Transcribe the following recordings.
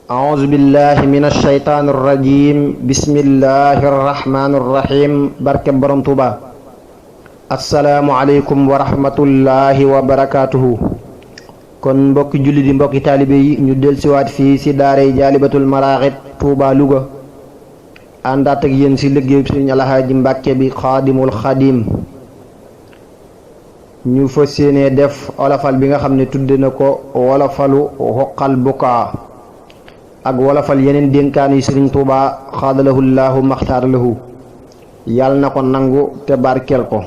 أعوذ بالله من الشيطان الرجيم بسم الله الرحمن الرحيم barke borom Tuuba assalaamu aleykum wa rahmatullahi wa barakaatuhu. kon mbokki julli di mbokki taalibe yi ñu dellusiwaat fii ci daaray Jaalibatul Maraaxib Tuuba Luga àndaat ak yéen ci liggéey Sëriñ Alhaaji Mbàkke bi Xaadimul Xaadim ñu fas yéene def wolofal bi nga xam ne tudde na ko wolofalu xoqal bukaa ak wolofal yeneen dénkaan yi Sëriñ Tuuba xaadalahu llaahu maxtaar lahu yàlla na ko nangu te barkeel ko.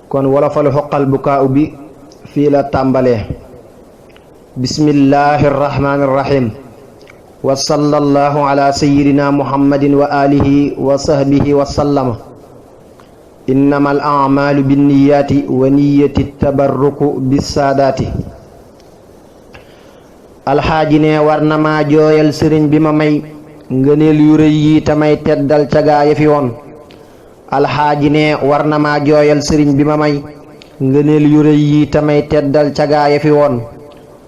kon wolofalu xoqal bukaa bi fii la tàmbalee. bismillahi rrahmaani rrahiim wa sallallahu ala sayyidina muhammadin wa alihi wa sahbihi wa sallama. innama al a'maalu binniyaati wa niyati tabarruku bissaadaati. alxaaji ne war na maa jooyal sëriñ bi ma may ngëneel yu rëy yi tamay teddal ca gaaya fi woon. alxaaji ne war na maa jooyal sëriñ bi ma may ngëneel yu rëy yi tamay teddal ca gaaya fi woon.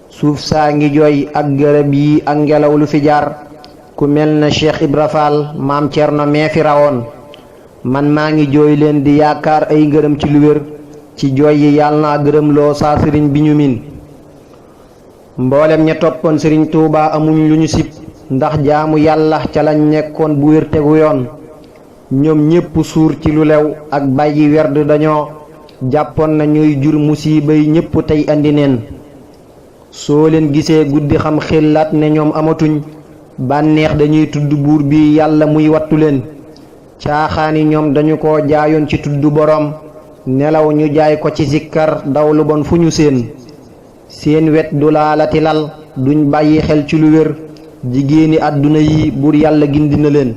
suuf saa ngi jooy ak gërëb yi ak ngelaw lu fi jaar ku mel na Cheikh Ibra Fall maam Cerno mee fi rawoon. man maa ngi jooy leen di yaakaar ay ngërëm ci lu wér ci jooy yi yàlla naa gërëm loo saa sëriñ bi ñu min. mboolem ña toppoon sëriñ Tuuba amuñ lu ñu sib ndax jaamu yàlla ca lañ nekkoon bu wér tegu yoon. ñoom ñépp suur ci lu lew ak bàyyi werd dañoo jàppoon na ñuy jur musiba yi ñépp tey andi neen. soo leen gisee guddi xam xellaat ne ñoom amatuñ bànneex dañuy tudd buur bi yàlla muy wattu leen. caaxaani ñoom dañu ko jaayoon ci tudd boroom nelaw ñu jaay ko ci sikkar daw lu bon fu ñu seen wet du laalati lal duñ bàyyi xel ci lu wér jigéeni àdduna yi buur yàlla gindi na leen.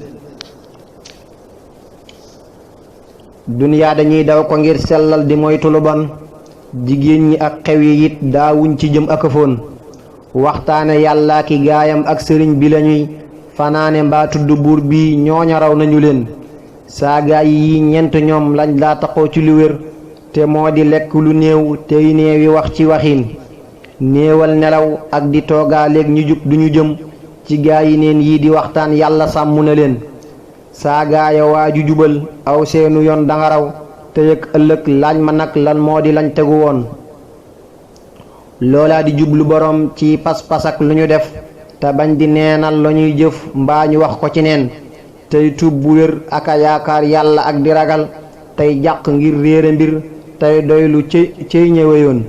duniyaa dañuy daw ko ngir sellal di moytu lu bon jigéen ñi ak xew yi it daawuñ ci jëm ak foon. waxtaane yàlla ki gaayam ak sëriñ bi lañuy fanaane mbaa tudd buur bi ñooña raw nañu leen. saagaay yi ñent ñoom lañ daa taxoo ci lu wér te moo di lekk lu néew tey néewi wax ci waxiin néewal nelaw ak di toogaaleeg ñu jub duñu jëm ci gaa yi neen yii di waxtaan yàlla sàmm na leen. saagaaya waaju jubal aw seenu yoon danga raw te yëg ëllëg laaj ma nag lan moo di lañ tegu woon. loolaa di jublu boroom ci pas-pas ak lu ñu def te bañ di neenal la ñuy jëf mbaa ñu wax ko ci neen tey tuub bu wér ak a yaakaar yàlla ak di ragal tey jàq ngir réere mbir tey doylu cey ñëweyoon.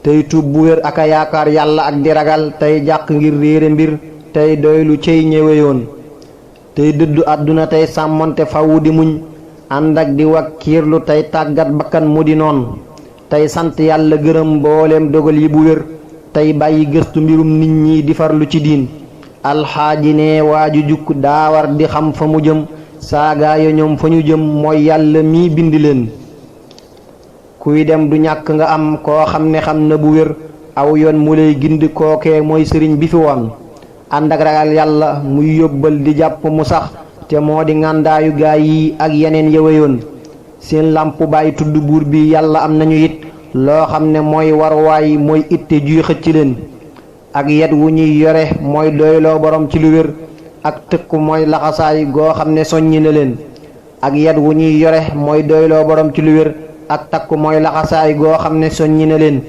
tey tuub bu wér ak a yaakaar yàlla ak di ragal tey jàq ngir réere mbir tey doylu cey ñëweyoon. tey dëddu àdduna tey sàmmonte fawu di muñ ànd ak di wakkiirlu tey tàggat bakkan mu di noon tey sant yàlla gërëm mbooleem dogal yi bu wér tey bàyyi gëstu mbirum nit ñi di farlu ci diin. alxaaji ne waaju jukk daa war di xam fa mu jëm saagaaya ñoom fa ñu jëm mooy yàlla mii bind leen. kuy dem du ñàkk nga am koo xam ne xam na bu wér aw yoon mu lay gindi kookee mooy sëriñ bi fi woon. ànd ak ragal yàlla muy yóbbal di jàpp mu sax te moo di ngàndaayu gaay yi ak yeneen yëweyoon. seen làmpu baay tudd buur bi yàlla am nañu it loo xam ne mooy warwaay mooy itte juy xëcc leen. ak yet wu ñuy yore mooy doyloo borom ci lu wér ak tëkku mooy laxasaay goo xam ne soññi na leen. ak yet wu ñuy yore mooy doyloo borom ci lu wér ak takku mooy laxasaay goo xam ne soññi na leen.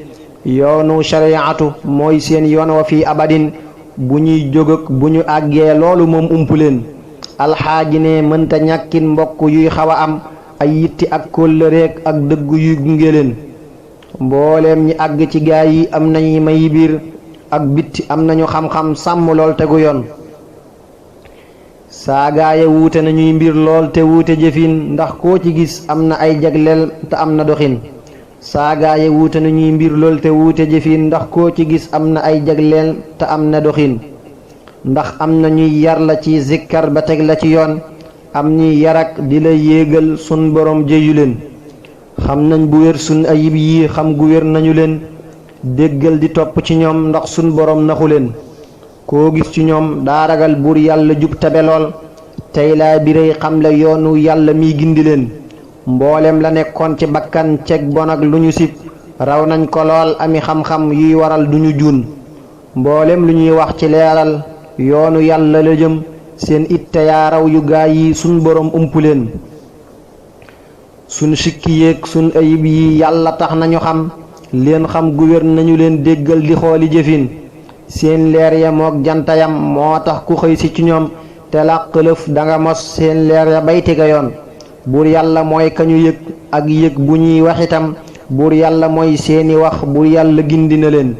yoonu shariatu mooy seen yoon wa fii abadin bu ñuy jóg ak bu ñu àggee loolu moom ump leen. alxaaji ne mënta ñàkkin mbokk yuy xaw a am ay yitti ak kóllëreek ak dëgg yuy gunge leen. mbooleem ñi àgg ci gaay yi am nañu may biir ak bitti am nañu xam-xam sàmm lool tegu yoon. saagaaya wuute nañuy mbir lool te wuute jëfin ndax koo ci gis am na ay jagleel te am na doxin. saagaaya wuute nañuy mbir lool te wuute jëfin ndax koo ci gis am na ay jagleel te am na doxin. ndax am na ñuy yar la ci zikkar ba teg la ci yoon am ñuy yarak di la yéegal sun borom jëyu leen. xam nañ bu wér sun ayib yi xam gu wér nañu leen déggal di topp ci ñoom ndax sun borom naxu leen. koo gis ci ñoom daa ragal buur yàlla jub tabe lool tey laa biray xam la yoonu yàlla miy gindi leen. mboolem la nekkoon ci bakkan ceg bon ak lu ñu sib raw nañ ko lool ami xam-xam yuy waral duñu juun mboolem lu ñuy wax ci leeral yoonu yàlla la jëm seen itte yaa raw yu gaay yi sun borom umpu leen sun sikki yéeg sun ayib yi yàlla tax nañu xam leen xam gu wér nañu leen déggal di xooli jëfin seen leer ya mook jantayam moo tax ku xëy si ci ñoom te làq lëf danga mos seen leer ya bay tega yoon buur yàlla mooy kañu yëg ak yëg bu ñuy wax itam buur yàlla mooy seeni wax buur yàlla gindi na leen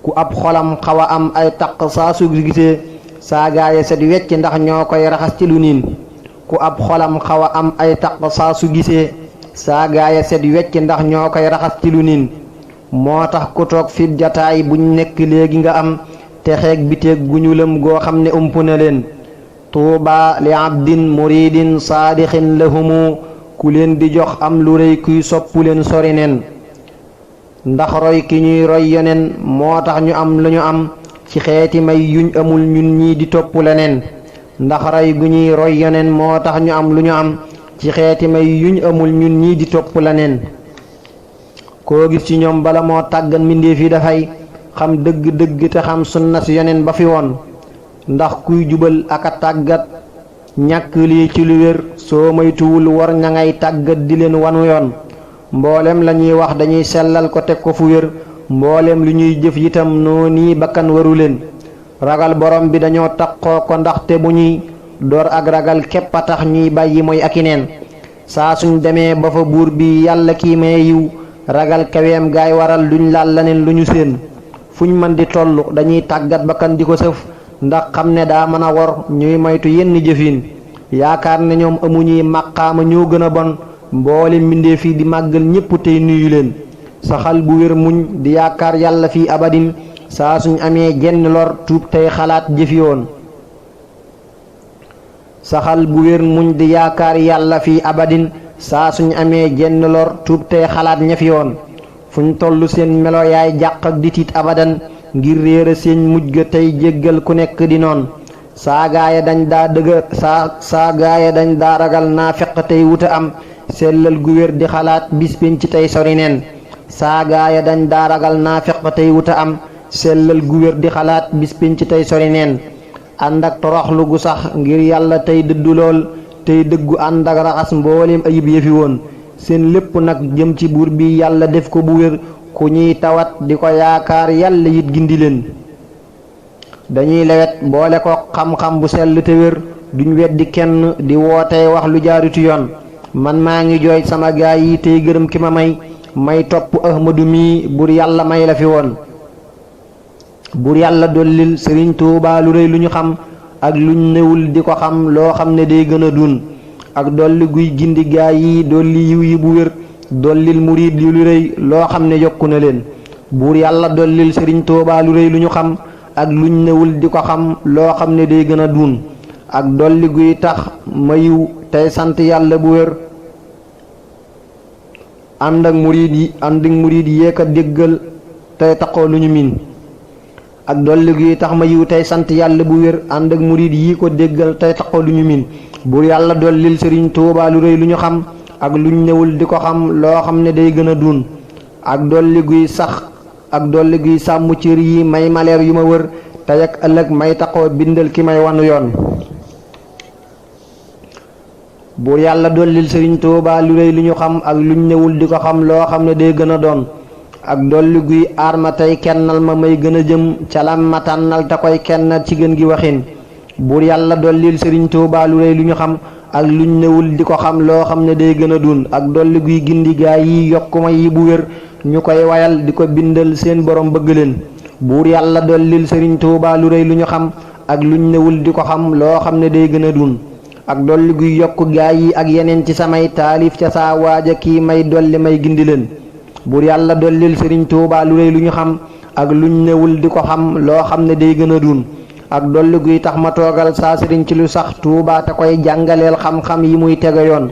ku ab xolam xaw a am ay taq saa su gisee saa gaaya set wecc ndax ñoo koy raxas ci lu niin ku ab xolam xaw a am ay taq saa su gisee saa gaaya set wecc ndax ñoo koy raxas ci lu niin moo tax ku toog fi jataay buñ nekk léegi nga am te xeeg biteeg gu ñu lëm goo xam ne ump na leen tuuba li abdin muridin saadixin lahumu ku leen di jox am lu rëy kuy soppu leen sori neen ndax roy ki ñuy roy yonen moo tax ñu am lu ñu am ci xeeti may yuñ amul ñun ñii di topp leneen ndax roy gu ñuy roy yonen moo tax ñu am lu ñu am ci xeeti may yuñ amul ñun ñii di topp leneen koo gis ci ñoom bala moo tàggan mbindéef yi dafay xam dëgg-dëgg te xam sunna si yonen ba fi woon ndax kuy jubal ak a tàggat ñàkk lii ci lu wér soo moytuwul war ña ngay tàggat di leen wanu yoon mboolem la ñuy wax dañuy sellal ko teg ko fu wér mboolem lu ñuy jëf itam noo nii bakkan waru leen ragal borom bi dañoo takkoo ko ndaxte bu ñuy door ak ragal képp a tax ñuy bàyyi mooy ak i neen saa suñ demee ba fa buur bi yàlla kii may yiw ragal kaweem gaay waral duñ laal laneen lu ñu séen fuñ mën di toll dañuy tàggat bakkan di ko sëf ndax xam ne daa mën a wor ñuy moytu yenn jëfin yaakaar ne ñoom amuñuy màqaama ñoo gën a bon mboole mbindeef yi di màggal ñépp tey nuyu leen saxal bu wér muñ di yaakaar yàlla fii abadin saa suñ amee jenn lor tuub tey xalaat jëfi woon saxal bu wér muñ di yaakaar yàlla fii abadin saa suñ amee jenn lor tuub tey xalaat ña fi woon fuñ tollu seen melo yaay jàq ak di tiit abadan ngir réera seen mujj ga tey jéggal ku nekk di noon saa gaaya dañ daa dëgër saa gaaya dañ daa ragal naa feq tey wuta am sellal gu wér di xalaat bis penc tey sori neen saa gaaya dañ daa ragal naa feq tey wuta am sellal gu wér di xalaat bis penc tey sori neen ànd ak toroxlu gu sax ngir yàlla tey dëddu lool tey dëggu ànd ak raxas mbooleem ayib yëfi woon seen lépp nag jëm ci buur bi yàlla def ko bu wér ku ñuy tawat di ko yaakaar yàlla yit gindi leen dañuy lewet boole ko xam-xam bu sell te wér duñ weddi kenn di wootee wax lu jaarutu yoon man maa ngi jooy sama gaay yi tey gërëm ki ma may topp ahmadu mi bur yàlla may la fi woon bur yàlla dollil sëriñ Tuubaa lu rëy lu ñu xam ak luñ newul di ko xam loo xam ne day gën a dun ak dolli guy gindi gaay yi dolli yiw yi bu wér dollil murid yu lu rëy loo xam ne yokku na leen buur yàlla dollil sëriñ Tuubaa lu rëy lu ñu xam ak luñ newul di ko xam loo xam ne day gën a duun ak dolli guy tax ma yiw tey sant yàlla bu wér ànd ak murid yi yéeka déggal tey taxoo lu ñu miin ak dolli guy tax ma yiw tey sant yàlla bu wér ànd ak murid yi ko déggal tey taxoo lu ñu miin buur yàlla dollil sëriñ Tuubaa lu rëy lu ñu xam ak luñ newul di ko xam loo xam ne day gën a duun ak dolli guy sax ak dolli guy sàmm cër yi may maleer yu ma wër tey ak ëllëg may taxoo bindal ki may wanu yoon buur yàlla dollil sëriñ Tuubaa lu rëy lu ñu xam ak luñ newul di ko xam loo xam ne day gën a doon ak dolli guy aar ma tey kennal ma may gën a jëm calam ma tànnal te koy kennal ci gën gi waxin buur yàlla dollil sëriñ Tuubaa lu rëy lu ñu xam ak luñ newul di ko xam loo xam ne day gën a dun ak dolli guy gindi gaay yi yokku ma yi bu wér ñu koy wayal di ko bindal seen borom bëgg leen buur yàlla dollil sëriñ Tuubaa lu rëy lu ñu xam ak luñ newul di ko xam loo xam ne day gën a dun ak dolli guy yokku gaay yi ak yeneen ci samay taalif ca saa waaja kii may dolli may gindi leen buur yàlla dollil sëriñ Tuubaa lu rëy lu ñu xam ak luñ newul di ko xam loo xam ne day gën a dun ak dolli guy tax ma toogal saa sëriñ ci lu sax Tuubaa te koy jàngaleel xam-xam yi muy tege yoon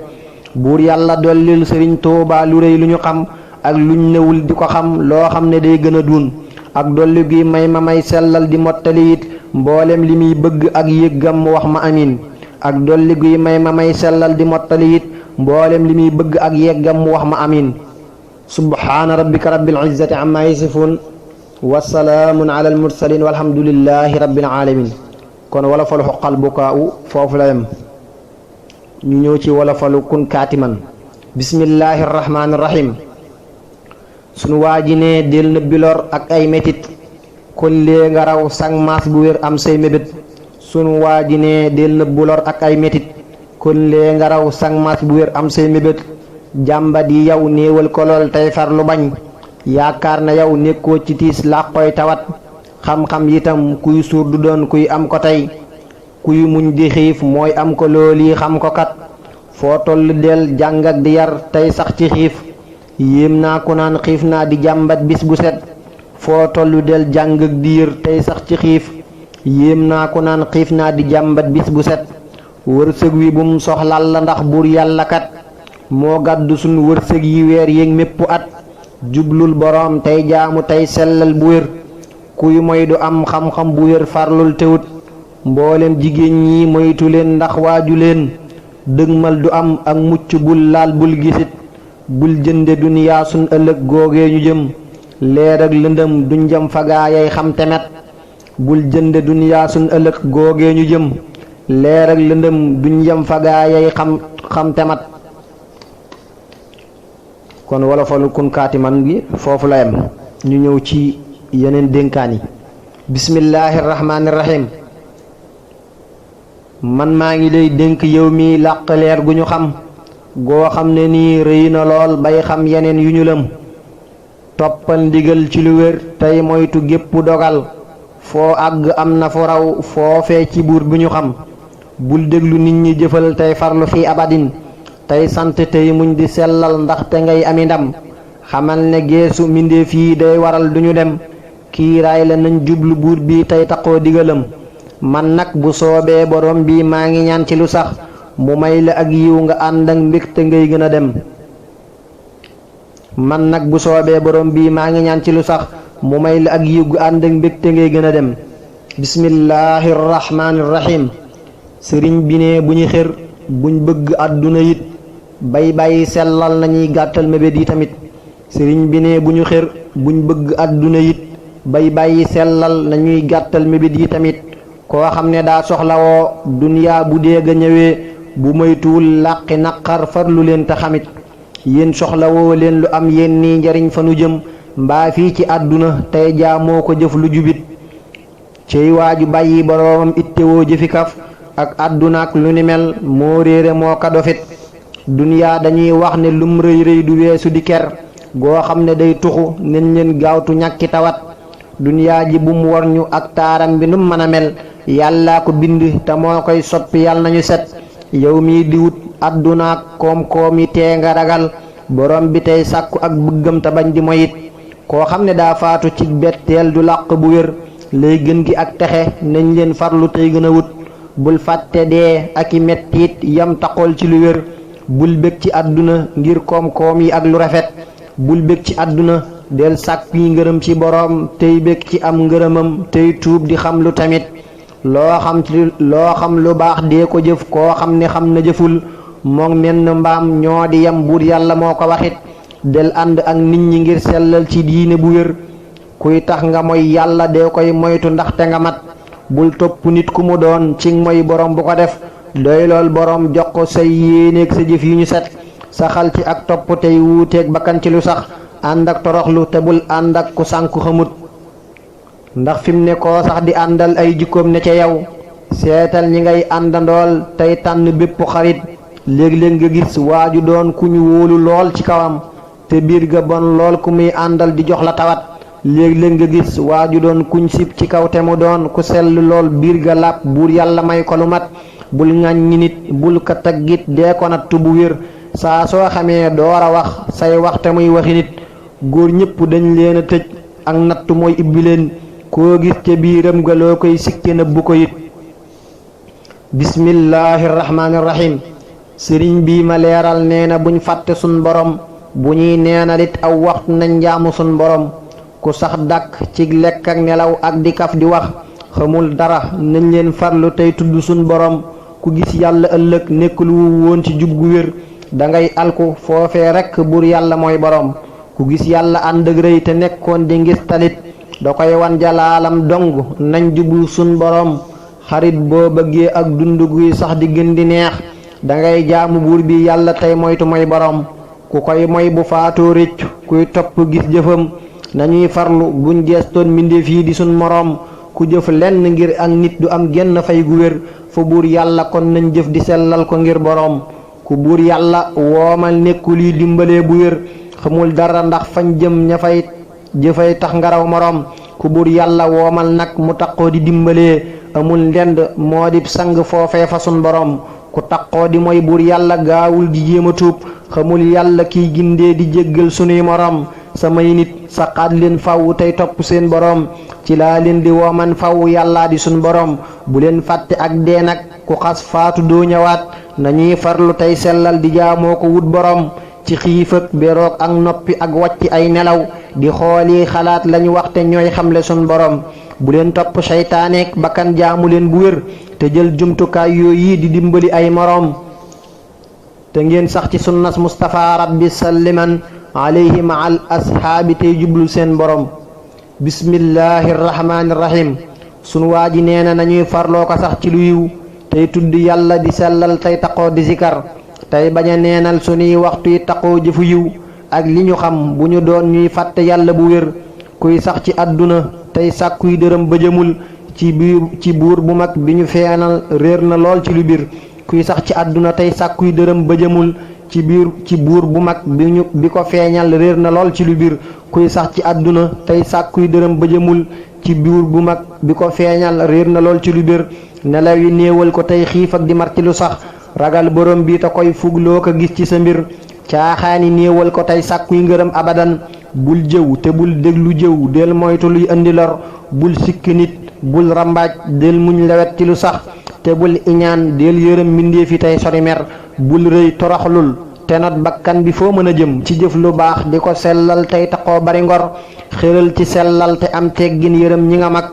buur yàlla dollil sëriñ Tuubaa lu rëy lu ñu xam ak luñ newul di ko xam loo xam ne day gën a dun ak dolli guy may sellal di mottali it mboolem li muy bëgg ak yëggam mu wax ma amin ak dolli guy may sellal di mottali it mboolem li muy bëgg ak yeggam mu wax ma amin subhaana rabbika rabbil izzati amma yasifun wasalaamun ala almursalin walhamdulillahi rabbil alamin. kon wala falu xoqal bukaaw foofu la yem. ñu ñëw ci wala falu kun kaatiman. bismillahi rahmaani rahim. sunu waa ji ne del na bilor ak ay metit kon lee nga raw sang maas bu wér am say mébét. sunu waa ji ne del na bulor ak ay metit kon lee nga raw sang maas bu wér am say mébét. jàmbat yi yow néewal ko lool tey far lu bañ yaakaar na yow nekkoo ci tiis laa koy tawat. xam-xam itam kuy suur du doon kuy am ko tey kuy muñ di xiif mooy am ko lool yi xam ko kat. foo toll del jàng ak di yar tey sax ci xiif yéem naa ku naan xiif naa di jàmbat bis bu set. foo toll del jàng ak di yër tey sax ci xiif yéem naa ku naan xiif naa di jàmbat bis bu set. wërsëg wi bum soxlal la ndax buur yàlla kat moo gàddu sunu wërsëg yi weer yéeg mépp at. jublul boroom tey jaamu tey sellal bu wér kuy moy du am xam-xam bu wér farlul tewut. mboolem jigéen ñi moytu leen ndax waaju leen dëgmal du am ak mucc bul laal bul gisit. bul jënde duniyaa sun ëllëg googee ñu jëm leer ak lëndëm duñ jëm fagaayay xam temet. bul jënde duniyaa sun ëllëg googee ñu jëm leer ak lëndëm duñ jëm fagaayay xam temat. kon wala falu kun kaatiman gi foofu la yem. ñu ñëw ci yeneen dénkaan yi. bismillahi rahmaani rahim. man maa ngi lay dénk yow mi làq leer gu ñu xam goo xam ne nii rëy na lool bay xam yeneen yu ñu lëm. toppal ndigal ci lu wér tey moytu gépp dogal foo àgg am na fu raw foofee ci buur bu ñu xam. bul déglu nit ñi jëfal tey farlu fi abadin tey sant tey muñ di sellal ndaxte ngay ami ndam. xamal ne geesu mbindéef yi day waral duñu dem kiiraay la nañ jublu buur bi tey taqoo digalam. man nag bu soobee borom bi maa ngi ñaan ci lu sax mu may la ak yiw nga ànd ak mbégte ngay gën a dem. man nag bu soobee borom bi maa ngi ñaan ci lu sax mu may la ak yiw nga ànd ak mbégte ngay gën a dem. bismillahi rahmaani rahim. sëriñ bi ne bu ñu xër buñ bëgg àdduna it bay bàyyi sellal nañuy gàttal mébét yi tamit. sëriñ bi ne bu ñu xër buñ bëgg àdduna it bay bàyyi sellal nañuy gàttal mébét yi tamit. koo xam ne daa soxlawoo duniyaa bu dee ga ñëwee bu moytuwul làqi naqar farlu leen te xamit. yéen soxlawoo leen lu am yéen nii njariñ fa nu jëm mbaa fii ci àdduna tey jaamoo ko jëf lu jubit. cey waaju bàyyi boroomam ittewoo jëfi kaf ak àddunaak lu ni mel moo réere moo ka dofit. duniyaa dañuy wax ne lum rëy rëy du weesu di ker goo xam ne day tuxu nañ leen gaawtu ñàkki tawat. duniyaa ji bum war ñu ak taaram bi num mën a mel yàllaa ko bind te moo koy soppi yàlla nañu set. yow mii di wut àddunaak koom-koom yi tee nga ragal borom bi tey sàkku ak bëggam te bañ di moyit. koo xam ne daa faatu ci betteel du làq bu wér lay gën gi ak texe nañ leen farlu tey gën a wut. bul fàtte dee ak i mettit yam taxool ci lu wér. bul bég ci àdduna ngir koom-koom yi ak lu rafet. bul bég ci àdduna del sàkk yi ngërëm ci boroom tey bég ci am ngërëmam tey tuub di xam lu tamit. loo xam lu baax dee ko jëf koo xam ne xam na jëful moom menn mbaam ñoo di yam buur yàlla moo ko waxit. del ànd ak nit ñi ngir sellal ci diine bu wér kuy tax nga moy yàlla dee koy moytu ndaxte nga mat. bul topp nit ku mu doon ci moy borom bu ko def doy lool borom jox ko say yéeneeg sa jëf yu ñu set. saxal ci ak topp tey wuuteeg bakkan ci lu sax ànd ak toroxlu te bul ànd ak ku sànku xamut. ndax fi mu ne koo sax di àndal ay jikkoom ne ca yow seetal ñi ngay àndandool tey tànn bépp xarit. léeg-léeg nga gis waaju doon ku ñu wóolu lool ci kawam te biir ga bon lool ku muy àndal di jox la tawat. léeg-léeg nga gis waaju doon kuñ sib ci kaw te mu doon ku sell lool biir ga làpp buur yàlla may ko lu mat. bul ŋàññi nit bul ko taggit dee ko natt bu wér saa soo xamee door a wax say wax te muy waxi nit. góor ñëpp dañ leen a tëj ak natt mooy ibbi leen koo gis ca biiram ga loo koy sikke nëbbu ko it. bismillahi rahmaani rahim. sëriñ bii ma leeral nee na buñ fàtte sun borom bu ñuy neenalit aw waxtu nañ njaamu sun borom. ku sax dàkk ci lekk ak nelaw ak di kaf di wax xamul dara nañ leen farlu tey tudd sun borom. ku gis yàlla ëllëg nekk lu woon ci jub gu wér dangay alku foofee rekk buur yàlla mooy borom. ku gis yàlla ànd ak rëy te nekkoon di ngis talit da koy wan jalaalam dong nañ jublu sun borom xarit boo bëggee ak dund guy sax di gën di neex dangay jaamu buur bi yàlla tey moytu mooy borom ku koy moy bu faatoo réccu kuy topp gis jëfam nañuy farlu buñ geestoon mbindeef yi di sun moroom ku jëf lenn ngir ak nit du am genn fay gu wér fa buur yàlla kon nañ jëf di sellal ko ngir boroom ku buur yàlla woomal nekkul yi dimbalee bu wér xamul dara ndax fañ jëm ña fay jëfay tax ngaraw moroom ku buur yàlla woomal nag mu taqoo di dimbalee amul ndend moo di sang foofee fa sun boroom ku taqoo di mooy buur yàlla gaawul di jéem a tuub xamul yàlla kiy gindee di jéggal sunuy moroom samay nit saqaat leen faw tey topp seen boroom ci laa leen di wooman faw yàllaa di sun boroom bu leen fàtte ak dee nag ku xas faatu doo ñëwaat nañuy farlu tey sellal di jaamoo ko wut boroom ci xiif ak beroog ak noppi ak wàcc ay nelaw di xooli xalaat lañu waxte ñooy xamle sun boroom bu leen topp seytaaneek bakkan jaamu leen bu wér te jël jumtukaay yooyu di dimbali ay moroom te ngeen sax ci sunnas Mustafa rabbi salliman alayhi ma al ashaabi tey jublu seen borom bismillahi rahmaani rahim sunu waa ji nee na nañuy farloo ko sax ci lu yiw tey tudd yàlla di sellal tey taqoo di zikar tey bañ a neenal sunuy waxtu yi taqoo jëfu yiw ak li ñu xam bu ñu doon ñuy fàtte yàlla bu wér kuy sax ci àdduna tey sàkkuy dërëm ba jëmul ci buur bu mag bi ñu feenal réer na lool ci lu bir kuy sax ci àdduna tey sàkkuy dërëm ba jëmul ci buur bu mag bi ko feeñal réer na lool ci lu bir kuy sax ci àdduna tey sàkkuy dërëm ba jëmul ci buur bu mag bi ko feeñal réer na lool ci lu bir nelaw yi néewal ko tey xiif ak di mar ci lu sax ragal borom bi te koy fugloo ko gis ci sa mbir caaxaani néewal ko tey sàkkuy ngërëm abadan bul jëw te bul déglu jëw del moytu luy andi lor bul sikk nit bul rambaaj del muñ lewet ci lu sax te bul iñaan del yërëm mbindeef yi tey sori mer bul rëy toroxlul te not bakkan bi foo mën a jëm ci jëf lu baax di ko sellal tey taxoo bari ngor xéral ci sellal te am teggin yërëm ñi nga mag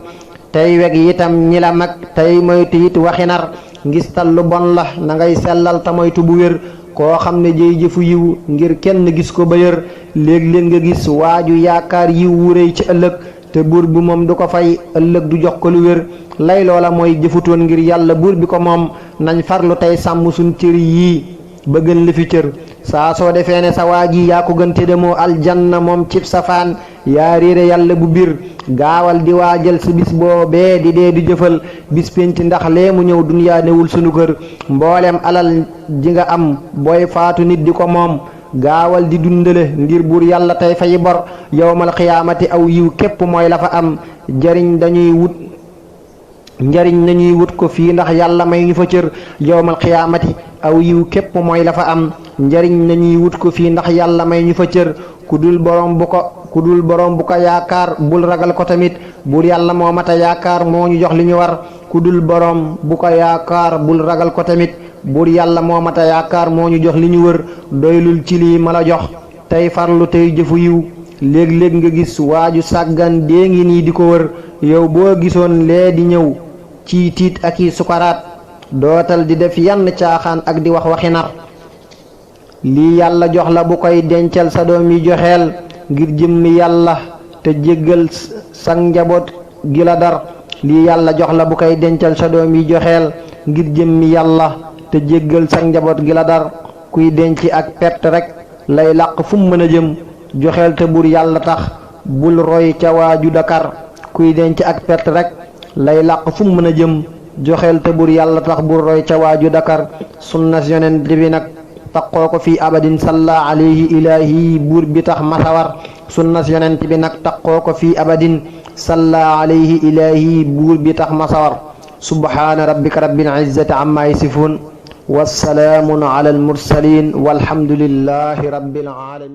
tey weg itam ñi la mag tey moytu it waxi nar ngistal lu bon la na ngay sellal te moytu bu wér koo xam ne jëy jëfu yiw ngir kenn gis ko ba yër léeg-léeg nga gis waaju yaakaar yiw wu rëy ci ëllëg te buur bi moom du ko fay ëllëg du jox ko lu wér lay loola mooy jëfutoon ngir yàlla buur bi ko moom nañ farlu tey sàmm suñ cër yii ba gën li fi cër saa soo defee ne sa waa ji yaa ko gën te demoo aljanna moom cib safaan yaa réere yàlla bu bir gaawal di waajal si bis boobee di dee di jëfal bis penc ndax lee mu ñëw dunyaa newul sunu kër mboolem alal ji nga am booy faatu nit di ko moom gaawal di dundale ngir buur yàlla tey fay bor yowmal xiyaamati aw yiw képp mooy la fa am njariñ nañuy wut ko fii ndax yàlla may ñu fa cër yowmal xiyaamati aw yiw képp mooy la fa am njariñ nañuy wut ko fii ndax yàlla may ñu fa cër ku dul borom bu ko yaakaar bul ragal ko tamit buur yàlla moo mata yaakaar moo ñu jox li ñu war ku dul borom bu ko yaakaar bul ragal ko tamit buur yàlla moo mata yaakaar moo ñu jox li ñu wër doylul ci lii ma la jox tey farlu tey jëfu yiw léeg-léeg nga gis waaju sàggan dee ngi nii di ko wër yow boo gisoon lee di ñëw ci tiit ak i sukaraat dootal di def yann caaxaan ak di wax waxi nar lii yàlla jox la bu koy dencal sa doom yi joxeel ngir jëmmi yàlla te jéggal sa njaboot gi la dar lii yàlla jox la bu koy dencal sa doom yi joxeel ngir jëmmi yàlla te jéggal sa njaboot gi la dar kuy denc ak perte rek lay làq fu mu mën a jëm joxeel te buur yàlla tax bul roy ca waaju dakar kuy denc ak perte rek lay làq fu mu mën a jëm joxeel te buur yàlla tax bul roy ca waaju dakar sunnas yonent bi nag taqoo ko fii abadin salla alayhi ilaahi buur bi tax masawar sunnas yonent bi nag taqoo ko fii abadin salla alayhi ilaahi buur bi tax masawar subhaana rabbika rabbil izzati amma yasifun wassalaamun ala al mursalin walhamdulillahi rabbil alamin